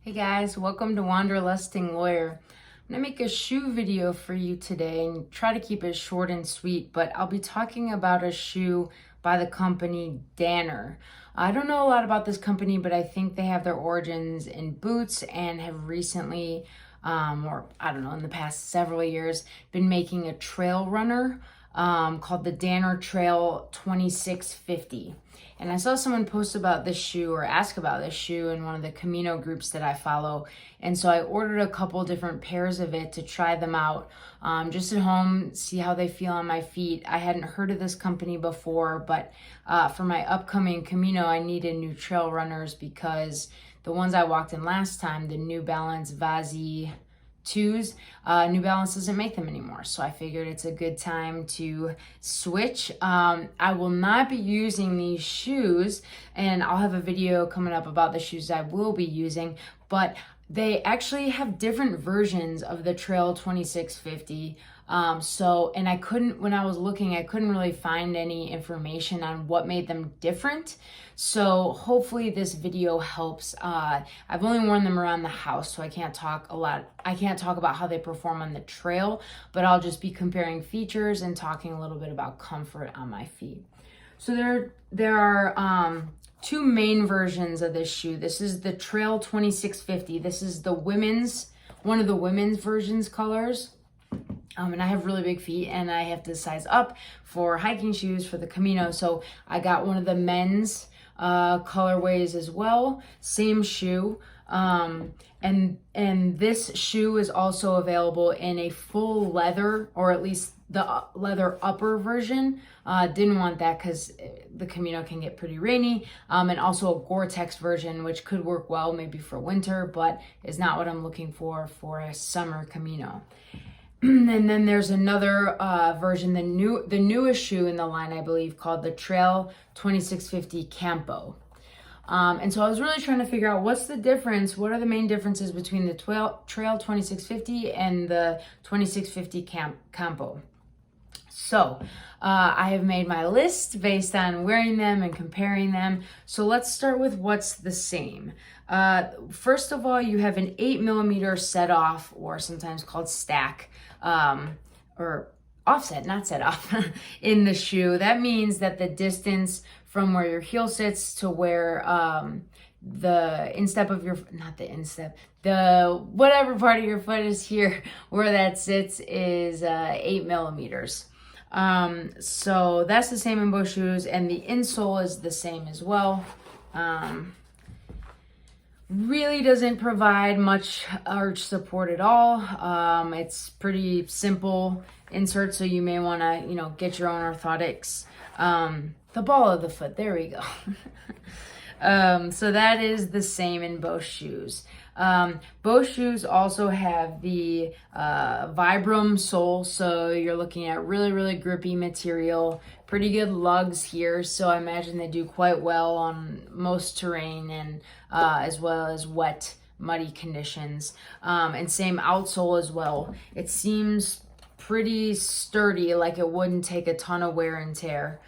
Hey guys, welcome to Wanderlusting Lawyer. I'm gonna make a shoe video for you today and try to keep it short and sweet, but I'll be talking about a shoe by the company Danner. I don't know a lot about this company, but I think they have their origins in boots and have recently, or I don't know, in the past several years, been making a trail runner called the Danner Trail 2650. And I saw someone post about this shoe or ask about this shoe in one of the Camino groups that I follow. And so I ordered a couple different pairs of it to try them out just at home, see how they feel on my feet. I hadn't heard of this company before, but for my upcoming Camino, I needed new trail runners because the ones I walked in last time, the New Balance Vazi 2s, New Balance doesn't make them anymore, so I figured it's a good time to switch. I will not be using these shoes, and I'll have a video coming up about the shoes I will be using, but they actually have different versions of the Trail 2650. And I couldn't, when I was looking, I couldn't really find any information on what made them different. So hopefully this video helps. I've only worn them around the house, so I can't talk about how they perform on the trail, but I'll just be comparing features and talking a little bit about comfort on my feet. So there are two main versions of this shoe. This is the Trail 2650. This is the one of the women's versions colors. And I have really big feet and I have to size up for hiking shoes for the Camino. So I got one of the men's colorways as well, same shoe. And this shoe is also available in a full leather, or at least the leather upper version. Didn't want that because the Camino can get pretty rainy. And also a Gore-Tex version, which could work well maybe for winter, but is not what I'm looking for a summer Camino. And then there's another version, the newest shoe in the line, I believe, called the Trail 2650 Campo. And so I was really trying to figure out what's the difference, what are the main differences between the Trail 2650 and the 2650 Campo. So I have made my list based on wearing them and comparing them. So let's start with what's the same. First of all, you have an 8mm set off, or sometimes called stack, or offset, not set off, in the shoe. That means that the distance from where your heel sits to where the instep of your, not the instep, the whatever part of your foot is here, where that sits is 8mm. So that's the same in both shoes, and the insole is the same as well. Really doesn't provide much arch support at all. It's pretty simple insert, so you may want to, get your own orthotics. The ball of the foot, there we go. So that is the same in both shoes. Both shoes also have the Vibram sole, so you're looking at really, really grippy material, pretty good lugs here, so I imagine they do quite well on most terrain and as well as wet, muddy conditions. And same outsole as well. It seems pretty sturdy, like it wouldn't take a ton of wear and tear.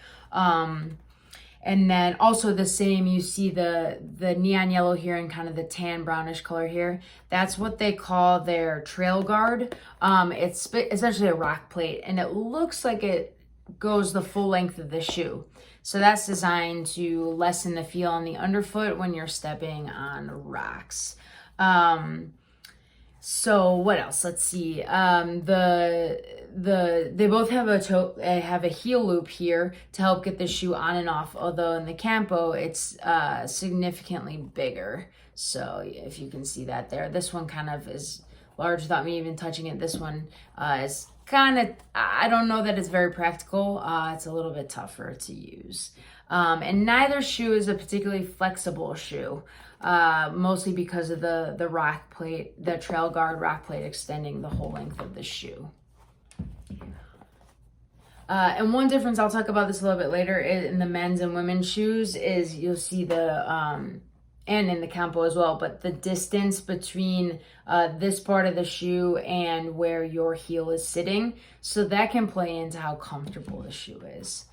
And then also the same, you see the neon yellow here and kind of the tan brownish color here. That's what they call their trail guard. It's essentially a rock plate, and it looks like it goes the full length of the shoe. So that's designed to lessen the feel on the underfoot when you're stepping on rocks. So what else? Let's see. They both have a heel loop here to help get the shoe on and off. Although in the Campo, it's significantly bigger. So if you can see that there, this one kind of is large without me even touching it. This one is kind of, I don't know that it's very practical. It's a little bit tougher to use. And neither shoe is a particularly flexible shoe. Mostly because of the rock plate, the trail guard rock plate extending the whole length of the shoe. And one difference, I'll talk about this a little bit later, in the men's and women's shoes is you'll see and in the Campo as well, but the distance between this part of the shoe and where your heel is sitting. So that can play into how comfortable the shoe is.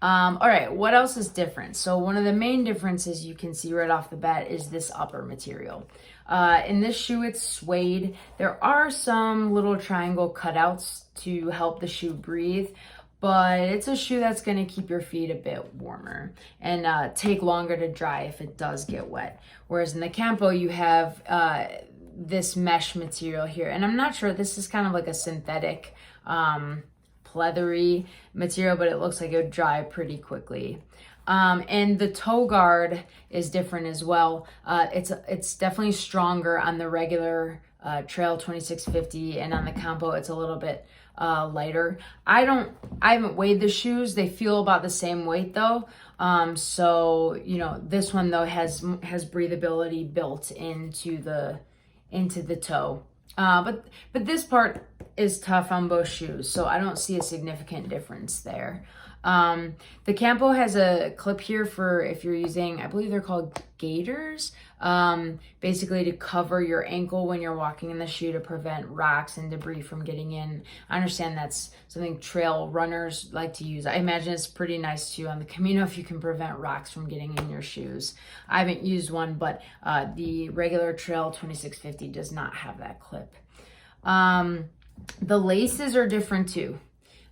All right, what else is different? So one of the main differences you can see right off the bat is this upper material. In this shoe, it's suede. There are some little triangle cutouts to help the shoe breathe, but it's a shoe that's going to keep your feet a bit warmer and take longer to dry if it does get wet. Whereas in the Campo, you have this mesh material here, and I'm not sure, this is kind of like a synthetic pleathery material, but it looks like it would dry pretty quickly. And the toe guard is different as well. It's definitely stronger on the regular Trail 2650, and on the Campo it's a little bit lighter. I haven't weighed the shoes. They feel about the same weight though. So you know, this one though has breathability built into the toe. But this part is tough on both shoes, so I don't see a significant difference there. The Campo has a clip here for if you're using, I believe they're called gaiters, basically to cover your ankle when you're walking in the shoe to prevent rocks and debris from getting in. I understand that's something trail runners like to use. I imagine it's pretty nice too on the Camino if you can prevent rocks from getting in your shoes. I haven't used one, but the regular Trail 2650 does not have that clip. The laces are different too.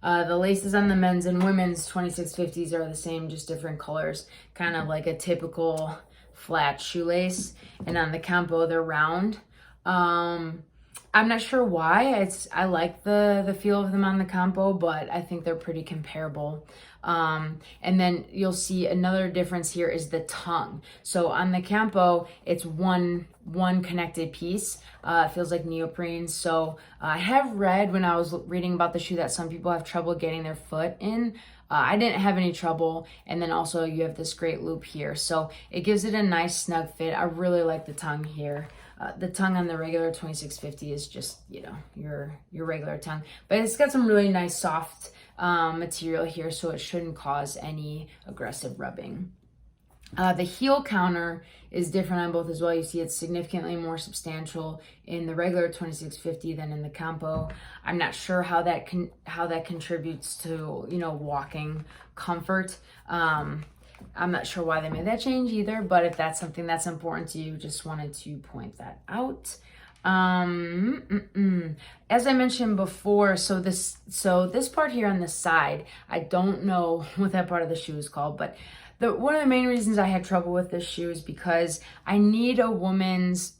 The laces on the men's and women's 2650s are the same, just different colors, kind of like a typical flat shoelace. And on the Campo, they're round. I'm not sure why. I like the feel of them on the Campo, but I think they're pretty comparable. And then you'll see another difference here is the tongue. So on the Campo, it's one connected piece. It feels like neoprene. So I have read when I was reading about the shoe that some people have trouble getting their foot in. I didn't have any trouble. And then also you have this great loop here. So it gives it a nice snug fit. I really like the tongue here. The tongue on the regular 2650 is just, you know, your regular tongue. But it's got some really nice soft material here, so it shouldn't cause any aggressive rubbing. The heel counter is different on both as well. You see it's significantly more substantial in the regular 2650 than in the Campo. I'm not sure how that contributes to, you know, walking comfort. I'm not sure why they made that change either, but if that's something that's important to you, just wanted to point that out. As I mentioned before, so this part here on the side, I don't know what that part of the shoe is called, but one of the main reasons I had trouble with this shoe is because I need a women's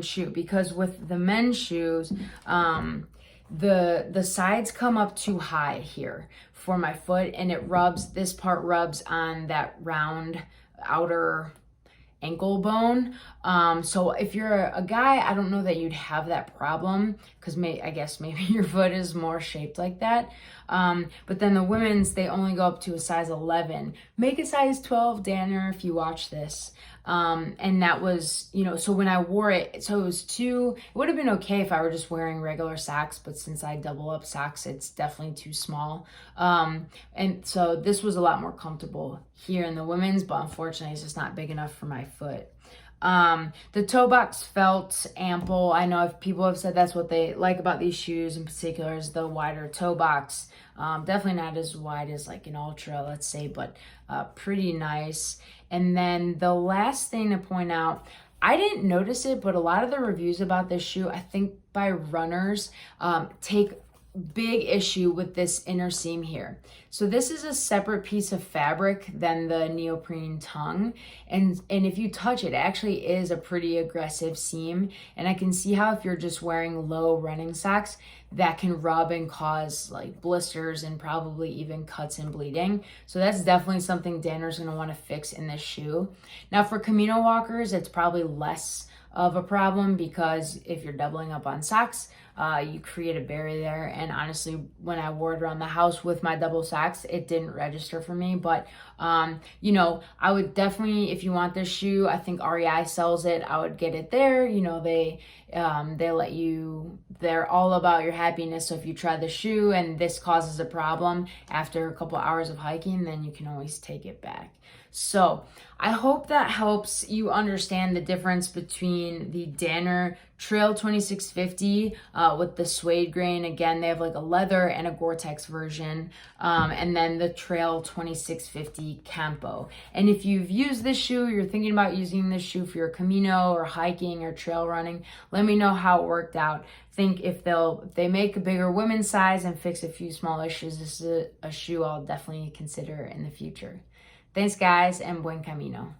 shoe, because with the men's shoes, the sides come up too high here for my foot, and this part rubs on that round outer ankle bone. So if you're a guy, I don't know that you'd have that problem, because I guess maybe your foot is more shaped like that. But then the women's, they only go up to a size 11. Make a size 12, Danner, if you watch this. And that was, you know, so when I wore it, so it would have been okay if I were just wearing regular socks, but since I double up socks, it's definitely too small. And so this was a lot more comfortable here in the women's, but unfortunately it's just not big enough for my foot. The toe box felt ample. I know if people have said that's what they like about these shoes in particular is the wider toe box. Definitely not as wide as like an Ultra, let's say, but pretty nice. And then the last thing to point out, I didn't notice it, but a lot of the reviews about this shoe, I think by runners, take big issue with this inner seam here. So this is a separate piece of fabric than the neoprene tongue, and if you touch it, it actually is a pretty aggressive seam, and I can see how if you're just wearing low running socks, that can rub and cause like blisters and probably even cuts and bleeding. So that's definitely something Danner's going to want to fix in this shoe. Now for Camino walkers, it's probably less of a problem, because if you're doubling up on socks, you create a barrier there. And honestly, when I wore it around the house with my double socks, it didn't register for me. But you know, I would definitely, if you want this shoe, I think REI sells it, I would get it there. You know, they let you, they're all about your happiness. So if you try the shoe and this causes a problem after a couple hours of hiking, then you can always take it back. So I hope that helps you understand the difference between the Danner Trail 2650 with the suede grain. Again, they have like a leather and a Gore-Tex version. And then the Trail 2650 Campo. And if you've used this shoe, you're thinking about using this shoe for your Camino or hiking or trail running, let me know how it worked out. Think if they make a bigger women's size and fix a few small issues, this is a shoe I'll definitely consider in the future. Thanks guys, and buen camino.